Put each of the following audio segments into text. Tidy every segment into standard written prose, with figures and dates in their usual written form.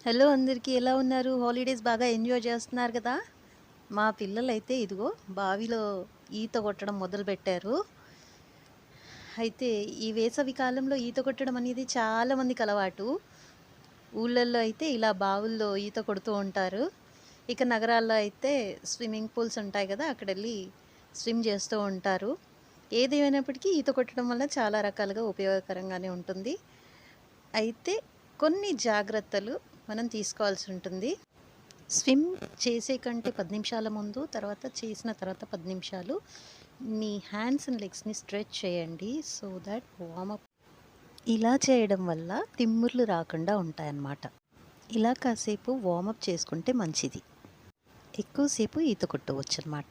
Hello అందరికీ ఎలా ఉన్నారు? హాలిడేస్ బాగా ఎంజాయ్ చేస్తున్నారు కదా! మా పిల్లలైతే ఇదిగో బావిలో ఈత కొట్టడం మొదలుపెట్టారు. అయితే ఈ వేసవి కాలంలో ఈత కొట్టడం అనేది చాలా మందికి అలవాటు. ఊళ్ళల్లో అయితే ఇలా బావుల్లో ఈత కొడుతూ ఉంటారు. ఇక నగరాల్లో అయితే స్విమ్మింగ్ పూల్స్ ఉంటాయి కదా! అక్కడెళ్ళి స్విమ్ చేస్తూ ఉంటారు. ఏదేమైనప్పటికీ ఈత కొట్టడం వల్ల చాలా రకాలుగా ఉపయోగకరంగానే ఉంటుంది. అయితే కొన్ని జాగ్రత్తలు మనం తీసుకోవాల్సి ఉంటుంది. స్విమ్ చేసే కంటే 10 నిమిషాల ముందు, తర్వాత చేసిన తర్వాత 10 నిమిషాలు మీ హ్యాండ్స్ అండ్ లెగ్స్‌ని స్ట్రెచ్ చేయండి. సో థట్ వార్మప్ ఇలా చేయడం వల్ల తిమ్ముర్లు రాకుండా ఉంటాయన్నమాట. ఇలా కాసేపు వార్మప్ చేసుకుంటే మంచిది. ఎక్కువసేపు ఈత కొట్టవచ్చనమాట.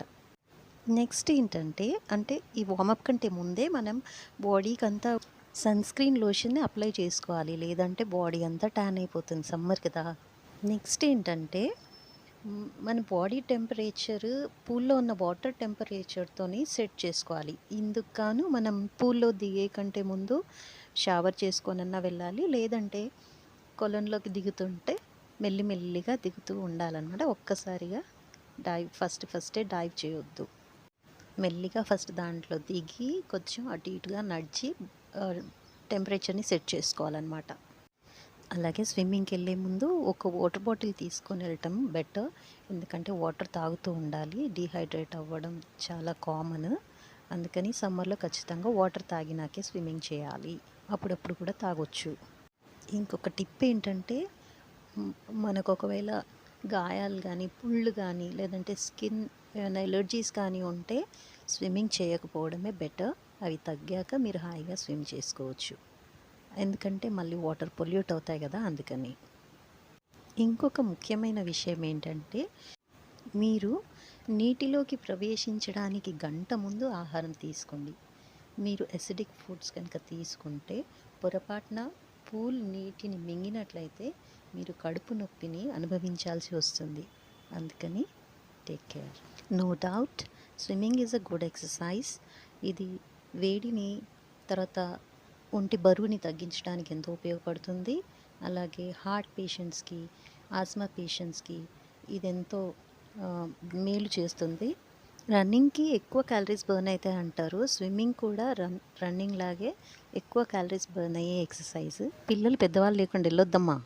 నెక్స్ట్ ఏంటంటే, ఈ వార్మప్ కంటే ముందే మనం బాడీకంతా సన్ స్క్రీన్ లోషన్‌ని అప్లై చేసుకోవాలి. లేదంటే బాడీ అంతా ట్యాన్ అయిపోతుంది సమ్మర్ కదా! నెక్స్ట్ ఏంటంటే మన బాడీ టెంపరేచర్ పూల్‌లో ఉన్న వాటర్ టెంపరేచర్‌తోని సెట్ చేసుకోవాలి. ఇందుకు గాను మనం పూల్‌లో దిగే కంటే ముందు షవర్ చేసుకొనన్నా వెళ్ళాలి. లేదంటే కొలనులోకి దిగుతుంటే మెల్లిగా దిగుతూ ఉండాలన్నమాట. ఒక్కసారిగా ఫస్టే డైవ్ చేయొద్దు. మెల్లిగా ఫస్ట్ దాంట్లో దిగి కొంచెం అటు ఇటుగా నడిచి టెంపరేచర్‌ని సెట్ చేసుకోవాలన్నమాట. అలాగే స్విమ్మింగ్‌కెళ్ళే ముందు ఒక వాటర్ బాటిల్ తీసుకొని వెళ్ళటం బెటర్. ఎందుకంటే వాటర్ తాగుతూ ఉండాలి. డీహైడ్రేట్ అవ్వడం చాలా కామన్. అందుకని సమ్మర్‌లో ఖచ్చితంగా వాటర్ తాగినాకే స్విమ్మింగ్ చేయాలి. అప్పుడప్పుడు కూడా తాగొచ్చు. ఇంకొక టిప్ ఏంటంటే మనకు ఒకవేళ గాయాలు గానీ, పుళ్ళు గానీ, లేదంటే స్కిన్ ఏమైనా ఎలర్జీస్ కానీ ఉంటే స్విమ్మింగ్ చేయకపోవడమే బెటర్. అవి తగ్గాక మీరు హాయిగా స్విమ్ చేసుకోవచ్చు. ఎందుకంటే మళ్ళీ వాటర్ పొల్యూట్ అవుతాయి కదా! అందుకని. ఇంకొక ముఖ్యమైన విషయం ఏంటంటే, మీరు నీటిలోకి ప్రవేశించడానికి గంట ముందు ఆహారం తీసుకోండి. మీరు అసిడిక్ ఫుడ్స్ కనుక తీసుకుంటే పొరపాటున పూల్ నీటిని మింగినట్లయితే మీరు కడుపు నొప్పిని అనుభవించాల్సి వస్తుంది. అందుకని take care. No doubt swimming is a good exercise. ఇది వేడిని, తర్వాత ఒంటి బరువుని తగ్గించడానికి ఎంతో ఉపయోగపడుతుంది. అలాగే హార్ట్ పేషెంట్స్‌కి, ఆస్మా పేషెంట్స్‌కి ఇదెంతో మేలు చేస్తుంది. రన్నింగ్‌కి ఎక్కువ క్యాలరీస్ బర్న్ అయితాయి అంటారు. స్విమ్మింగ్ కూడా రన్నింగ్ లాగే ఎక్కువ క్యాలరీస్ బర్న్ అయ్యే ఎక్సర్సైజ్. పిల్లలు పెద్దవాళ్ళు లేకుండా ఎళ్ళొద్దమ్మా.